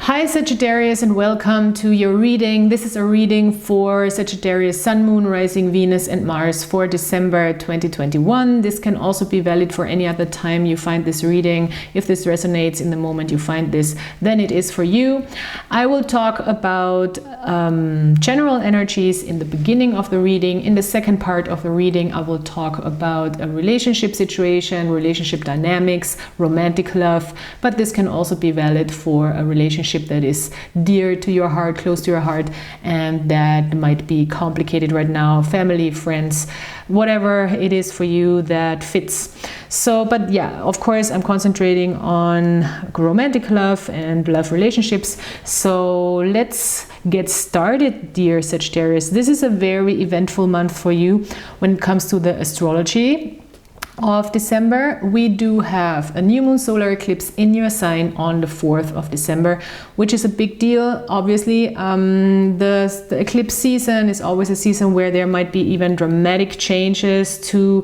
Hi Sagittarius, and welcome to your reading. This is a reading for Sagittarius Sun, Moon, Rising, Venus and Mars for December 2021. This can also be valid for any other time you find this reading. If this resonates in the moment you find this, then it is for you. I will talk about general energies in the beginning of the reading. In the second part of the reading, I will talk about a relationship situation, relationship dynamics, romantic love, but this can also be valid for a relationship that is dear to your heart, close to your heart, and that might be complicated right now, family, friends, whatever it is for you that fits. So, but yeah, of course, I'm concentrating on romantic love and love relationships. So let's get started, dear Sagittarius. This is a very eventful month for you when it comes to the astrology of December. We do have a new moon solar eclipse in your sign on the 4th of December, which is a big deal. Obviously, the eclipse season is always a season where there might be even dramatic changes to,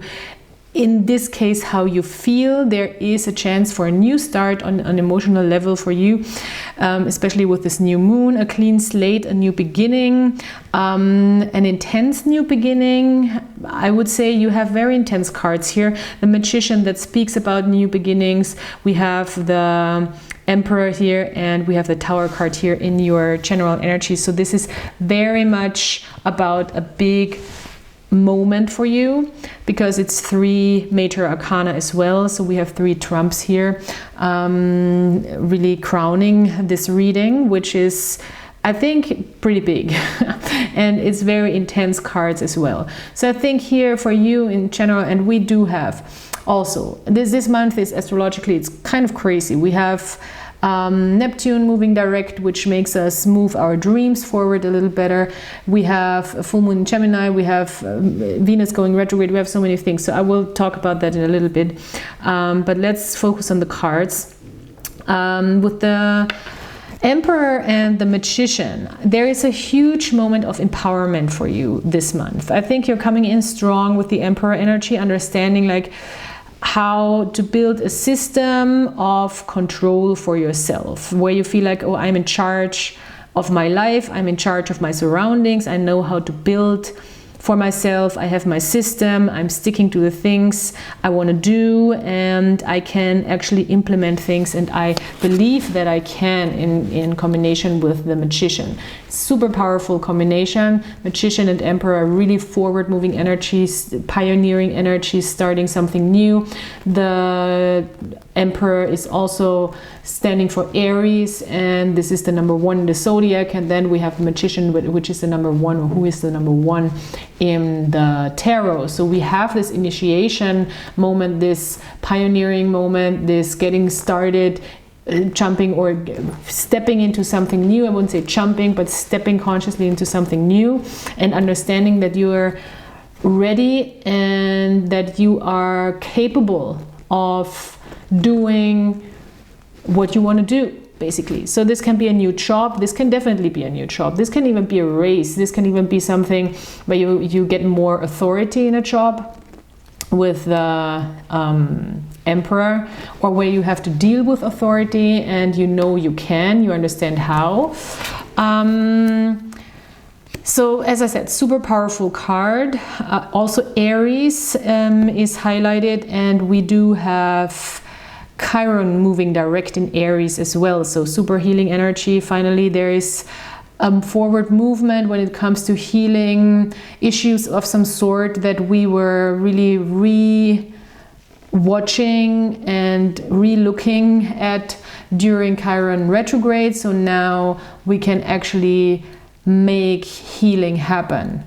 in this case, how you feel. There is a chance for a new start on an emotional level for you, especially with this new moon, a clean slate, a new beginning, an intense new beginning. I would say you have very intense cards here. The Magician, that speaks about new beginnings. We have the Emperor here, and we have the Tower card here in your general energy. So this is very much about a big moment for you, because it's 3 major arcana as well. So we have 3 trumps here, really crowning this reading, which is, I think, pretty big. And it's very intense cards as well. So I think here for you in general, and we do have also this month is astrologically, it's kind of crazy. We have Neptune moving direct, which makes us move our dreams forward a little better. We have a full moon in Gemini. We have Venus going retrograde. We have so many things. So I will talk about that in a little bit. But let's focus on the cards. With the Emperor and the Magician, there is a huge moment of empowerment for you this month. I think you're coming in strong with the Emperor energy, understanding like how to build a system of control for yourself, where you feel like, oh, I'm in charge of my life, I'm in charge of my surroundings, I know how to build for myself, I have my system, I'm sticking to the things I want to do, and I can actually implement things, and I believe that I can in combination with the Magician. Super powerful combination. Magician and Emperor are really forward moving energies, pioneering energies, starting something new. The Emperor is also standing for Aries, and this is the number 1 in the zodiac. And then we have the Magician, which is the number 1, or who is the number 1 in the tarot. So we have this initiation moment, this pioneering moment, this getting started, jumping or stepping into something new. I wouldn't say jumping, but stepping consciously into something new, and understanding that you are ready and that you are capable of doing what you want to do, basically. So this can be a new job. This can definitely be a new job. This can even be a raise. This can even be something where you get more authority in a job with the Emperor, or where you have to deal with authority and you know you can, you understand how. So as I said, super powerful card. Also Aries is highlighted, and we do have Chiron moving direct in Aries as well. So super healing energy. Finally, there is forward movement when it comes to healing issues of some sort that we were really re-watching and re-looking at during Chiron retrograde. So now we can actually make healing happen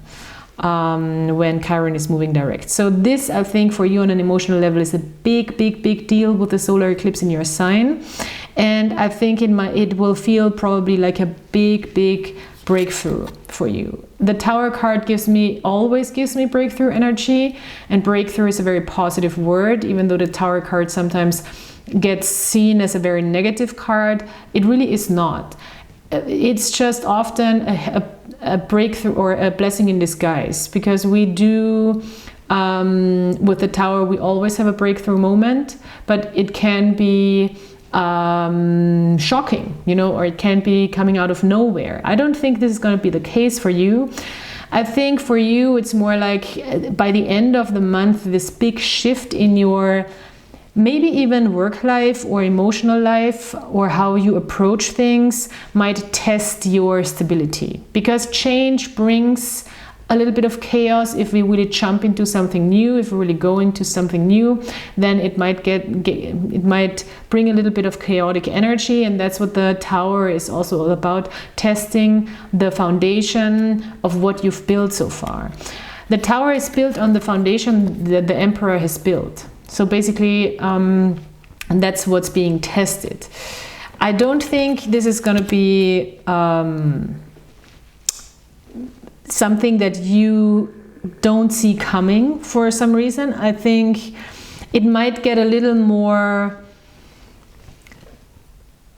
when Chiron is moving direct. So this, I think, for you on an emotional level is a big deal with the solar eclipse in your sign. And I think it will feel probably like a big breakthrough for you. The Tower card always gives me breakthrough energy, and breakthrough is a very positive word, even though the Tower card sometimes gets seen as a very negative card. It really is not. It's just often a breakthrough or a blessing in disguise, because we do with the Tower, we always have a breakthrough moment, but it can be shocking, you know, or it can be coming out of nowhere. I don't think this is going to be the case for you. I think for you, it's more like by the end of the month, this big shift in your maybe even work life or emotional life or how you approach things might test your stability, because change brings a little bit of chaos. If we really jump into something new, if we really go into something new, then it might it might bring a little bit of chaotic energy, and that's what the Tower is also all about, testing the foundation of what you've built so far. The Tower is built on the foundation that the Emperor has built. So basically, and that's what's being tested. I don't think this is going to be something that you don't see coming for some reason. I think it might get a little more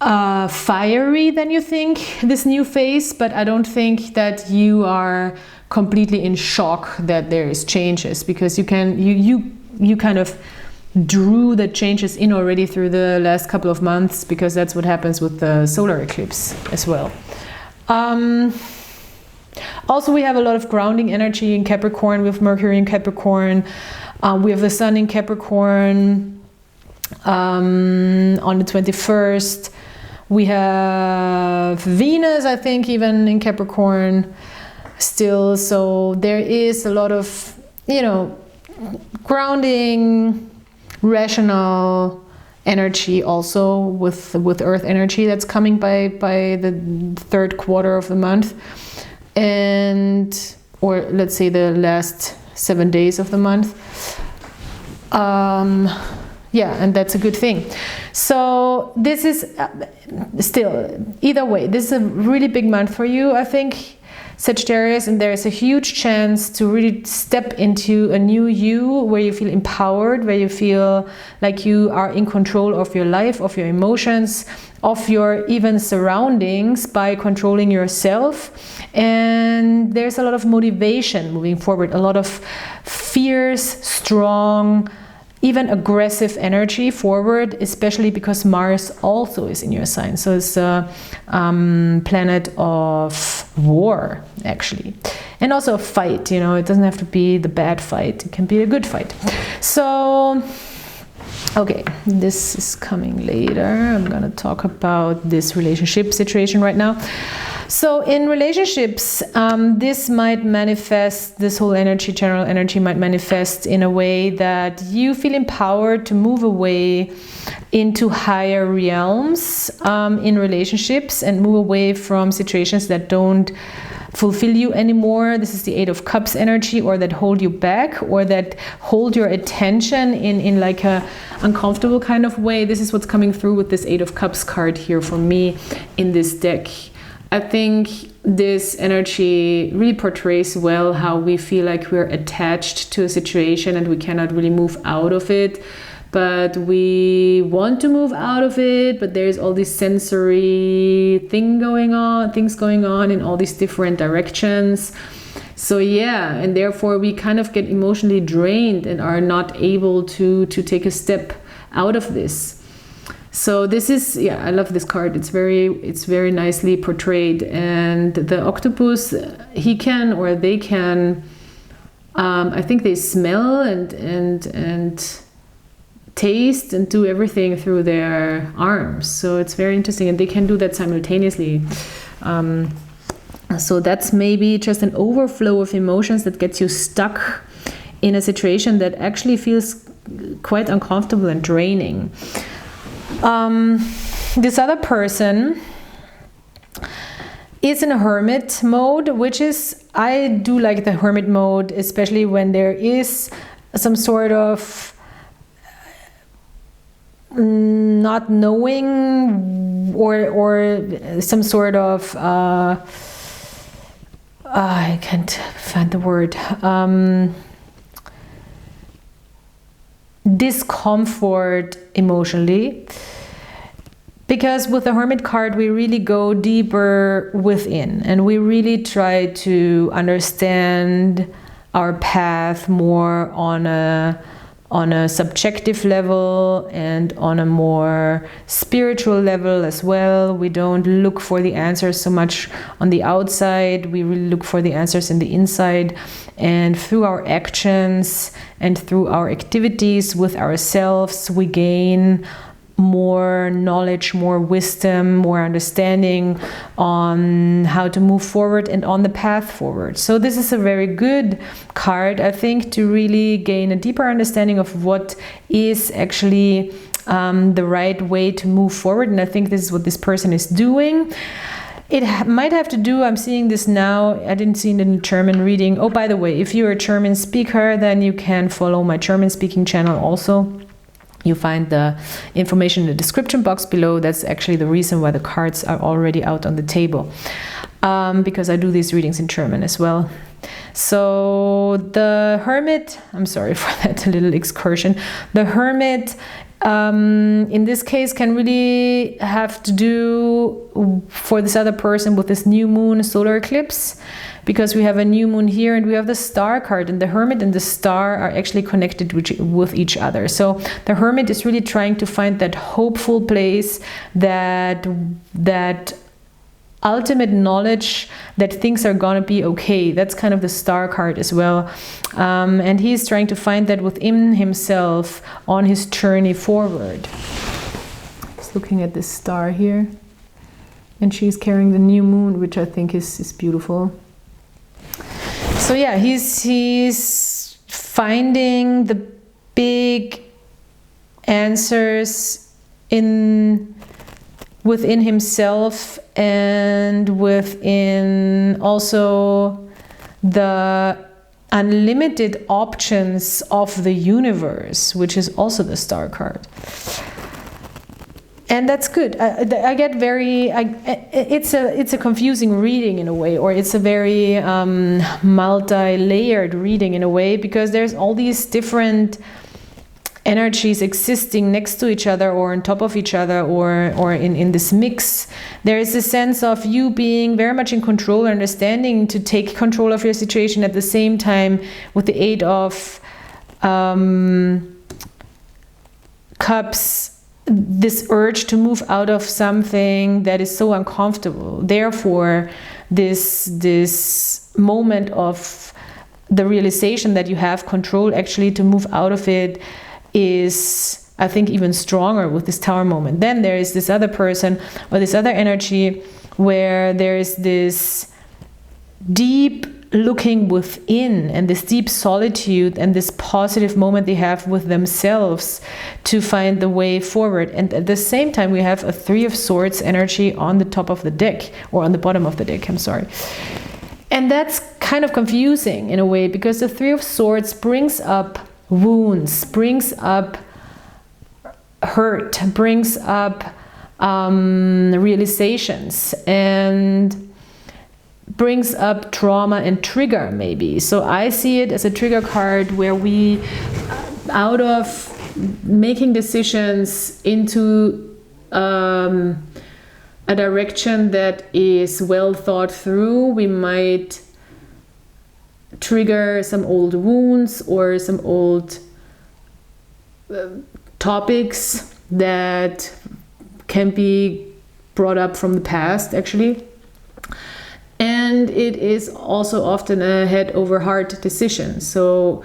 fiery than you think, this new phase, but I don't think that you are completely in shock that there is changes, because you kind of drew the changes in already through the last couple of months, because that's what happens with the solar eclipse as well. Also, we have a lot of grounding energy in Capricorn. We have Mercury in Capricorn. We have the Sun in Capricorn on the 21st. We have Venus, I think, even in Capricorn still. So there is a lot of, you know, grounding, rational energy also with Earth energy that's coming by the third quarter of the month, and or let's say the last 7 days of the month. Yeah, and that's a good thing. So this is still, either way, this is a really big month for you, I think, Sagittarius, and there is a huge chance to really step into a new you, where you feel empowered, where you feel like you are in control of your life, of your emotions, of your even surroundings, by controlling yourself. And there's a lot of motivation moving forward, a lot of fierce, strong, even aggressive energy forward, especially because Mars also is in your sign. So it's a planet of war, actually. And also a fight, you know, it doesn't have to be the bad fight, it can be a good fight. So, okay, this is coming later. I'm gonna talk about this relationship situation right now. So in relationships, this might manifest, this whole energy, general energy might manifest in a way that you feel empowered to move away into higher realms in relationships, and move away from situations that don't fulfill you anymore. This is the Eight of Cups energy, or that hold you back, or that hold your attention in like a uncomfortable kind of way. This is what's coming through with this Eight of Cups card here for me in this deck. I think this energy really portrays well how we feel like we're attached to a situation and we cannot really move out of it, but we want to move out of it, but there's all this sensory things going on in all these different directions. So yeah, and therefore we kind of get emotionally drained and are not able to take a step out of this. So this is, yeah, I love this card. It's very nicely portrayed. And the octopus, he can, or they can, I think they smell and taste and do everything through their arms. So it's very interesting, and they can do that simultaneously. So that's maybe just an overflow of emotions that gets you stuck in a situation that actually feels quite uncomfortable and draining. This other person is in a hermit mode, which is, I do like the hermit mode, especially when there is some sort of not knowing, or some sort of I can't find the word, discomfort emotionally, because with the Hermit card we really go deeper within, and we really try to understand our path more on a on a subjective level and on a more spiritual level as well. We don't look for the answers so much on the outside. We really look for the answers in the inside. And through our actions and through our activities with ourselves, we gain more knowledge, more wisdom, more understanding on how to move forward and on the path forward. So this is a very good card, I think, to really gain a deeper understanding of what is actually the right way to move forward. And I think this is what this person is doing. It might have to do, I'm seeing this now, I didn't see it in the German reading. Oh, by the way, if you're a German speaker, then you can follow my German speaking channel also. You find the information in the description box below. That's actually the reason why the cards are already out on the table, because I do these readings in German as well. So the Hermit, I'm sorry for that little excursion. The Hermit, in this case, can really have to do for this other person with this new moon solar eclipse, because we have a new moon here and we have the star card, and the Hermit and the star are actually connected with each other. So the Hermit is really trying to find that hopeful place, that ultimate knowledge that things are gonna be okay. That's kind of the star card as well. And he's trying to find that within himself on his journey forward. Just looking at this star here. And she's carrying the new moon, which I think is beautiful. So yeah, he's finding the big answers within himself and within also the unlimited options of the universe, which is also the star card. And that's good. I get very, it's a confusing reading in a way, or it's a very multi-layered reading in a way, because there's all these different energies existing next to each other or on top of each other, or in this mix. There is a sense of you being very much in control, understanding to take control of your situation at the same time with the Eight of Cups, this urge to move out of something that is so uncomfortable. Therefore, this moment of the realization that you have control actually to move out of it is, I think, even stronger with this Tower moment. Then there is this other person or this other energy where there is this deep looking within and this deep solitude and this positive moment they have with themselves to find the way forward. And at the same time, we have a Three of Swords energy on the top of the deck, or on the bottom of the deck, I'm sorry. And that's kind of confusing in a way, because the Three of Swords brings up wounds, brings up hurt, brings up realizations, and brings up trauma and trigger maybe. So I see it as a trigger card where we, out of making decisions into a direction that is well thought through, we might trigger some old wounds or some old topics that can be brought up from the past actually. And it is also often a head over heart decision. So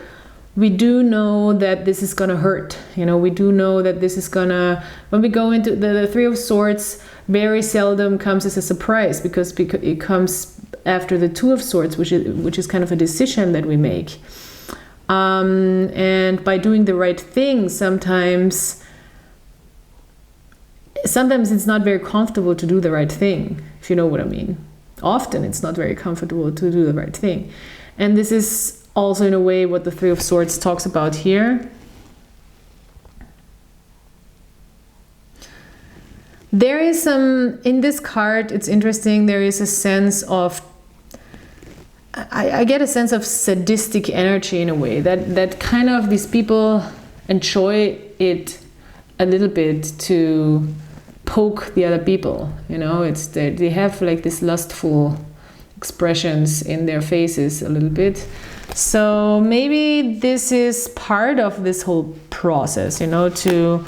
we do know that this is gonna hurt. You know, we do know that this is gonna, when we go into the Three of Swords, very seldom comes as a surprise, because it comes after the Two of Swords, which is kind of a decision that we make. And by doing the right thing, sometimes it's not very comfortable to do the right thing, if you know what I mean. Often it's not very comfortable to do the right thing. And this is also in a way what the Three of Swords talks about here. There is some, in this card, it's interesting, there is a sense of, I get a sense of sadistic energy in a way, that kind of these people enjoy it a little bit to poke the other people, you know. It's they have like this lustful expressions in their faces a little bit, So maybe this is part of this whole process, you know, to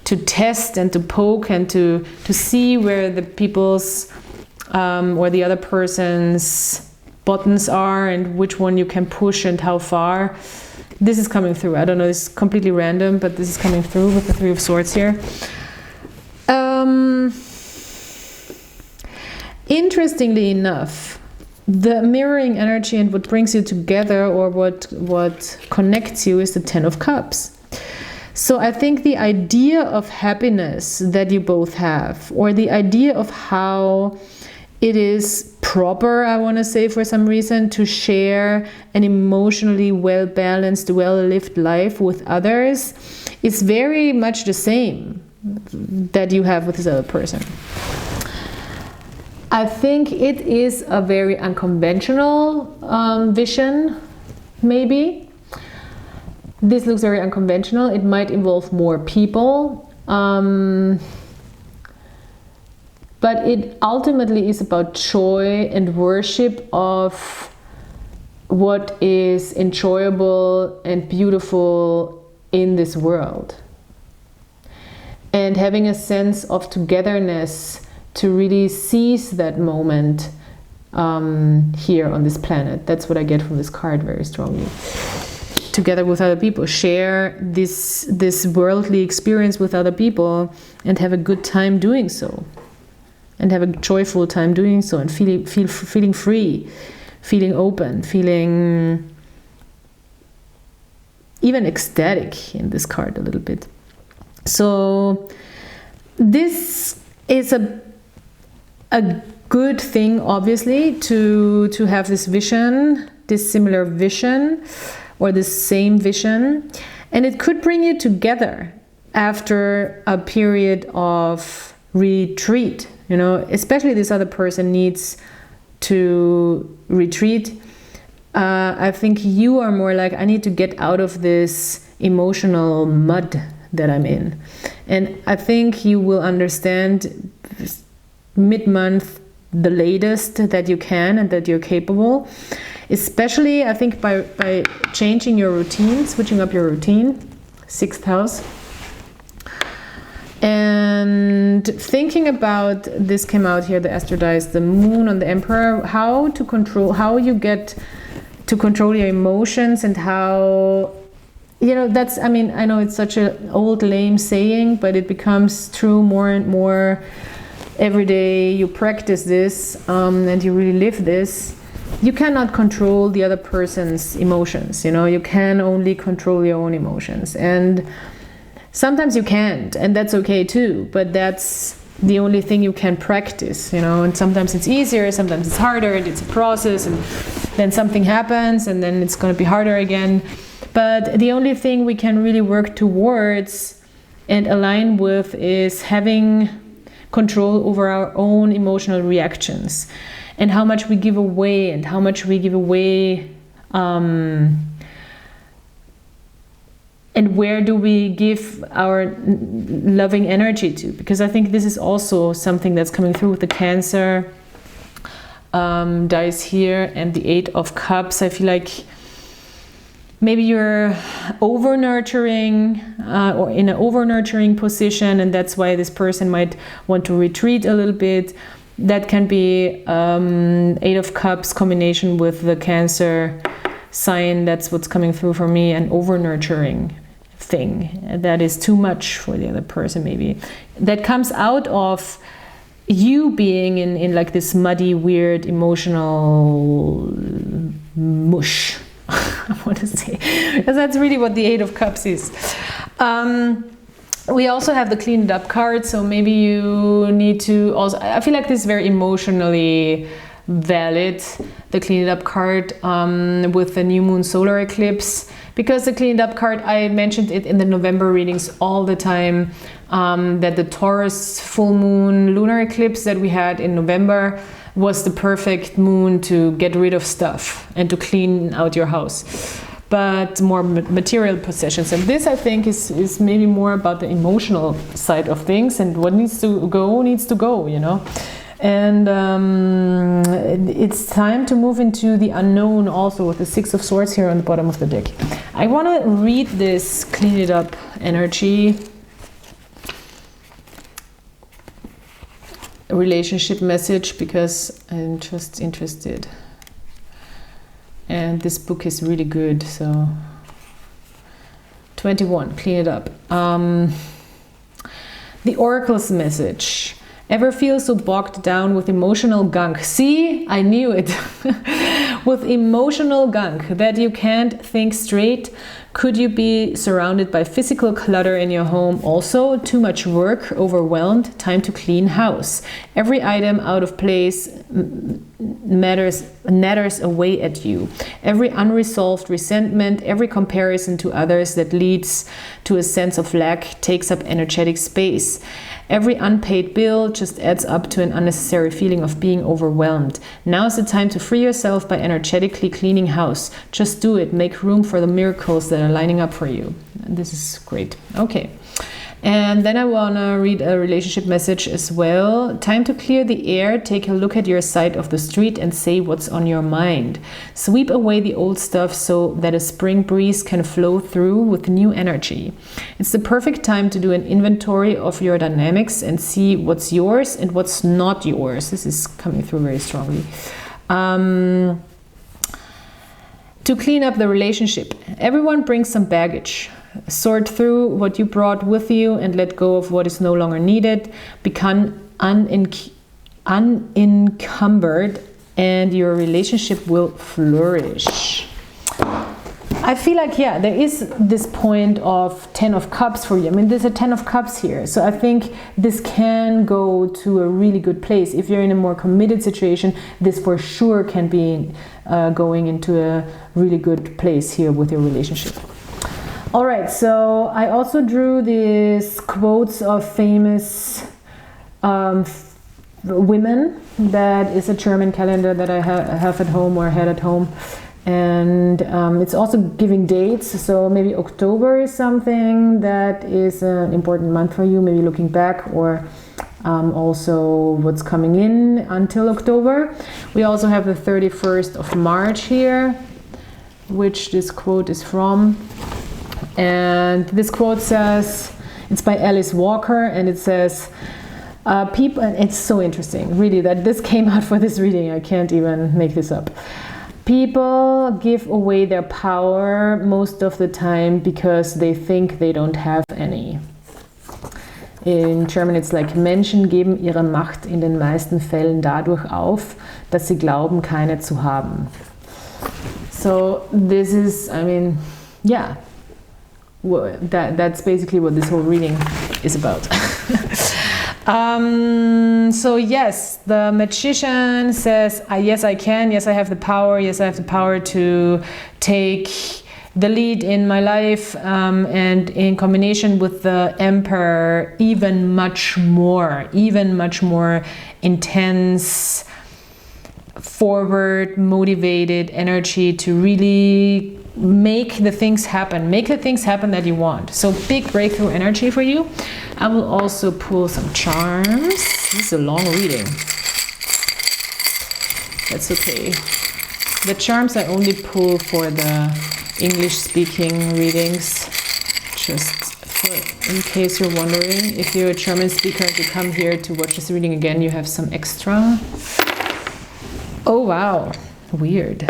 test and to poke and to see where the people's or the other person's buttons are and which one you can push and how far. This is coming through. I don't know, it's completely random, but this is coming through with the Three of Swords here. Interestingly enough, the mirroring energy and what brings you together, or what connects you, is the Ten of Cups. So I think the idea of happiness that you both have, or the idea of how it is proper, I want to say, for some reason, to share an emotionally well-balanced, well-lived life with others, is very much the same that you have with this other person. I think it is a very unconventional vision, maybe. This looks very unconventional. It might involve more people. But it ultimately is about joy and worship of what is enjoyable and beautiful in this world. And having a sense of togetherness to really seize that moment here on this planet. That's what I get from this card very strongly. Together with other people, share this worldly experience with other people and have a good time doing so. And have a joyful time doing so, and feeling free, feeling open, feeling even ecstatic in this card a little bit. So this is a good thing, obviously, to have this vision, this similar vision, or this same vision, and it could bring you together after a period of retreat. You know, especially this other person needs to retreat. I think you are more like, I need to get out of this emotional mud that I'm in. And I think you will understand mid-month the latest that you can and that you're capable. Especially, I think, by changing your routine, switching up your routine, 6th house. And thinking about, this came out here, the Astro dice, the Moon on the Emperor, how you get to control your emotions, and how, you know, that's, I mean, I know it's such an old lame saying, but it becomes true more and more every day you practice this and you really live this. You cannot control the other person's emotions, you know, you can only control your own emotions. And sometimes you can't, and that's okay too, but that's the only thing you can practice, you know, and sometimes it's easier, sometimes it's harder, and it's a process, and then something happens, and then it's going to be harder again. But the only thing we can really work towards and align with is having control over our own emotional reactions, and how much we give away, and how much we give away and where do we give our loving energy to? Because I think this is also something that's coming through with the Cancer dice here and the 8 of Cups. I feel like maybe you're over-nurturing or in an over-nurturing position, and that's why this person might want to retreat a little bit. That can be 8 of Cups combination with the Cancer sign. That's what's coming through for me, an over-nurturing thing that is too much for the other person, maybe. That comes out of you being in like this muddy, weird, emotional mush, I want to say, because that's really what the 8 of Cups is. We also have the Clean It Up card, so maybe you need to also, I feel like this is very emotionally valid, the Clean It Up card with the new moon solar eclipse, because the Clean It Up card, I mentioned it in the November readings all the time, that the Taurus full moon lunar eclipse that we had in November was the perfect moon to get rid of stuff and to clean out your house, but more material possessions. And this, I think, is maybe more about the emotional side of things, and what needs to go, you know. And it's time to move into the unknown also with the Six of Swords here on the bottom of the deck. I want to read this clean it up energy relationship message because I'm just interested. And this book is really good, so 21, clean it up. The Oracle's message. Ever feel so bogged down with emotional gunk? See, I knew it. With emotional gunk that you can't think straight. Could you be surrounded by physical clutter in your home? Also, too much work, overwhelmed, time to clean house. Every item out of place natters away at you. Every unresolved resentment, every comparison to others that leads to a sense of lack takes up energetic space. Every unpaid bill just adds up to an unnecessary feeling of being overwhelmed. Now is the time to free yourself by energetically cleaning house. Just do it. Make room for the miracles that are lining up for you. And this is great. Okay. And then I want to read a relationship message as well. Time to clear the air. Take a look at your side of the street and say what's on your mind. Sweep away the old stuff so that a spring breeze can flow through with new energy. It's the perfect time to do an inventory of your dynamics and see what's yours and what's not yours. This is coming through very strongly. To clean up the relationship. Everyone brings some baggage. Sort through what you brought with you and let go of what is no longer needed. Become unencumbered and your relationship will flourish. I feel like, yeah, there is this point of 10 of Cups for you. I mean, there's a 10 of Cups here. So I think this can go to a really good place. If you're in a more committed situation, this for sure can be going into a really good place here with your relationship. All right, so I also drew these quotes of famous women. That is a German calendar that I have at home or had at home. And it's also giving dates, so maybe October is something that is an important month for you, maybe looking back, or also what's coming in until October. We also have the 31st of March here, which this quote is from. And this quote says, it's by Alice Walker, and it says, people, and it's so interesting, really, that this came out for this reading. I can't even make this up. People give away their power most of the time because they think they don't have any. In German it's like, Menschen geben ihre Macht in den meisten Fällen dadurch auf, dass sie glauben, keine zu haben. So this is, I mean, yeah, that's basically what this whole reading is about. So yes, the magician says, yes I can, yes I have the power, yes I have the power to take the lead in my life, and in combination with the Emperor, even much more intense, forward, motivated energy to really make the things happen that you want. So big breakthrough energy for you. I will also pull some charms. This is a long reading. That's okay. The charms I only pull for the English speaking readings, just in case you're wondering. If you're a German speaker and you come here to watch this reading again, you have some extra. Oh wow, weird.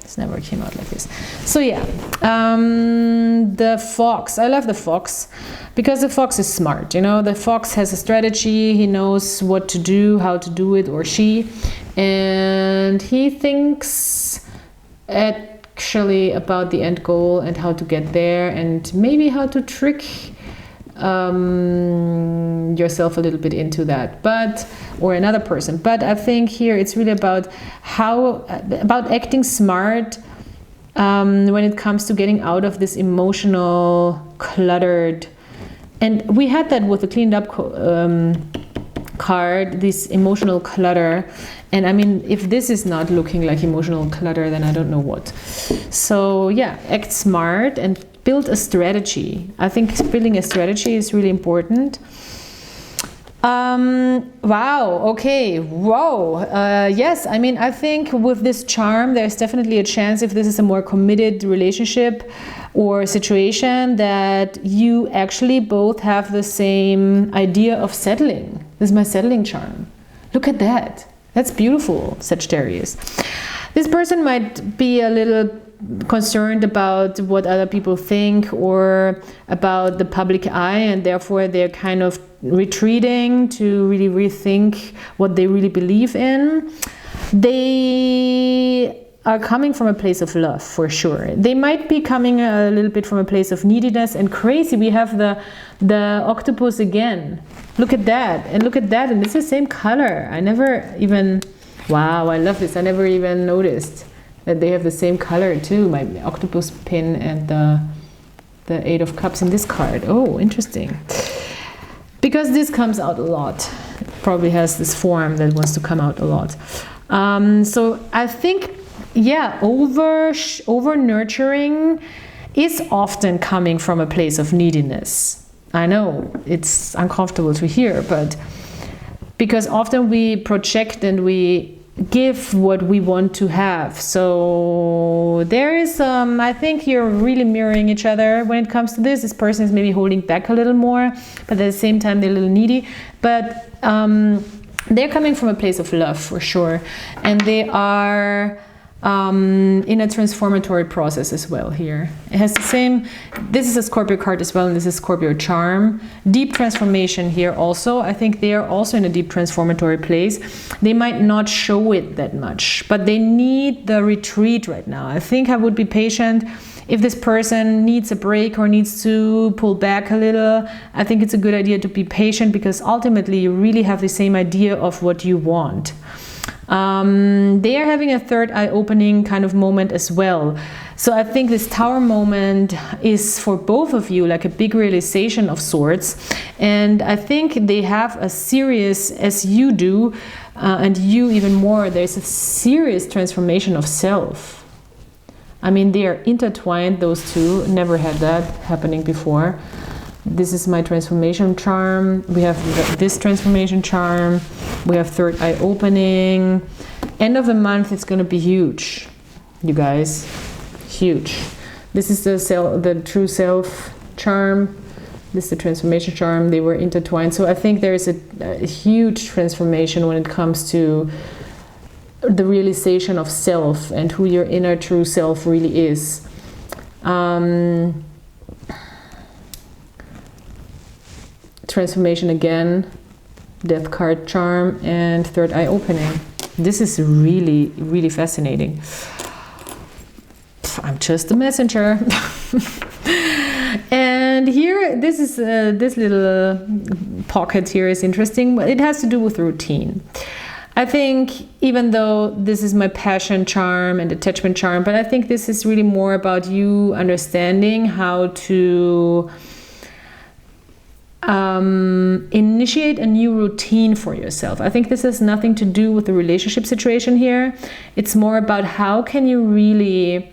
This never came out like this. So yeah, the fox. I love the fox because the fox is smart. You know, the fox has a strategy. He knows what to do, how to do it, or she, and he thinks actually about the end goal and how to get there, and maybe how to trick yourself a little bit into that, or another person. But I think here it's really about acting smart when it comes to getting out of this emotional cluttered. And we had that with the cleaned up card, this emotional clutter. And I mean, if this is not looking like emotional clutter, then I don't know what. So yeah, act smart and build a strategy. I think building a strategy is really important. Wow, okay, whoa. Yes, I mean, I think with this charm, there's definitely a chance, if this is a more committed relationship or situation, that you actually both have the same idea of settling. This is my settling charm. Look at that. That's beautiful, Sagittarius. This person might be a little concerned about what other people think or about the public eye, and therefore they're kind of retreating to really rethink what they really believe in. They are coming from a place of love, for sure. They might be coming a little bit from a place of neediness. And crazy, we have the octopus again. Look at that, and look at that, and it's the same color. I never even, wow, I love this. I never even noticed that they have the same color too, my octopus pin and the Eight of Cups in this card. Oh, interesting. Because this comes out a lot. It probably has this form that wants to come out a lot. So I think, yeah, over nurturing is often coming from a place of neediness. I know it's uncomfortable to hear, but because often we project and we give what we want to have. So there is, I think you're really mirroring each other when it comes to this. This person is maybe holding back a little more, but at the same time they're a little needy. But they're coming from a place of love, for sure. And they are in a transformatory process as well here. It has the same, this is a Scorpio card as well, and this is Scorpio charm. Deep transformation here also. I think they are also in a deep transformatory place. They might not show it that much, but they need the retreat right now. I think I would be patient. If this person needs a break or needs to pull back a little, I think it's a good idea to be patient, because ultimately you really have the same idea of what you want. They are having a third eye opening kind of moment as well. So I think this Tower moment is for both of you like a big realization of sorts. And I think they have a serious, as you do, and you even more, there's a serious transformation of self. I mean, they are intertwined, those two. Never had that happening before. This is my transformation charm. We have this transformation charm. We have third eye opening. End of the month, it's going to be huge, you guys. Huge. This is the true self charm. This is the transformation charm. They were intertwined. So I think there is a huge transformation when it comes to the realization of self and who your inner true self really is. Transformation again, death card charm, and third eye opening. This is really, really fascinating. I'm just a messenger. And here, this is this little pocket here is interesting. It has to do with routine. I think even though this is my passion charm and attachment charm, but I think this is really more about you understanding how to initiate a new routine for yourself. I think this has nothing to do with the relationship situation here. It's more about how can you really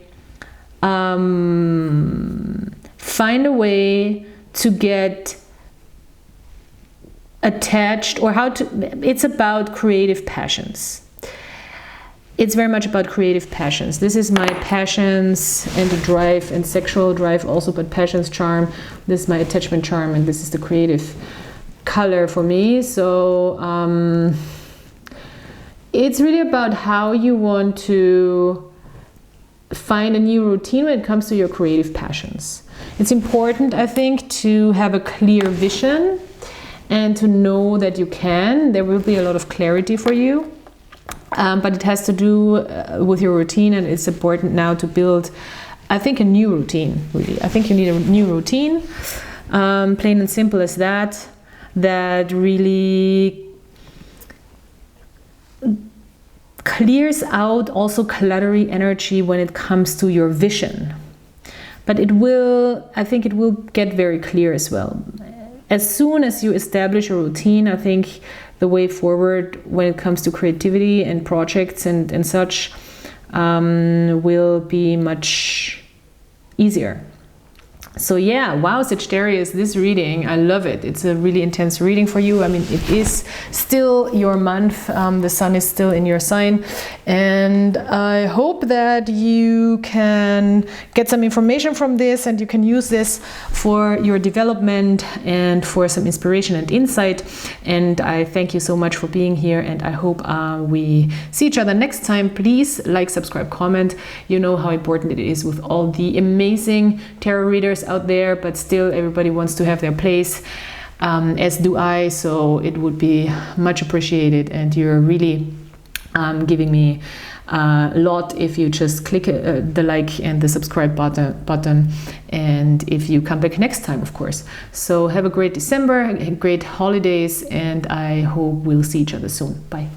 find a way to get attached, or how to, it's about creative passions. It's very much about creative passions. This is my passions and the drive and sexual drive also, but passions charm. This is my attachment charm, and this is the creative color for me. So it's really about how you want to find a new routine when it comes to your creative passions. It's important, I think, to have a clear vision and to know that you can. There will be a lot of clarity for you. But it has to do with your routine, and it's important now to build, I think, a new routine, really. I think you need a new routine, plain and simple as that, that really clears out also cluttery energy when it comes to your vision. But it will, I think it will get very clear as well. As soon as you establish a routine, I think the way forward when it comes to creativity and projects and such will be much easier. So yeah, wow, Sagittarius, this reading, I love it. It's a really intense reading for you. I mean, it is still your month. The sun is still in your sign. And I hope that you can get some information from this and you can use this for your development and for some inspiration and insight. And I thank you so much for being here, and I hope we see each other next time. Please like, subscribe, comment. You know how important it is with all the amazing tarot readers out there, but still everybody wants to have their place, as do I, so it would be much appreciated, and you're really giving me a lot if you just click the like and the subscribe button, and if you come back next time, of course. So have a great December, great holidays, and I hope we'll see each other soon. Bye.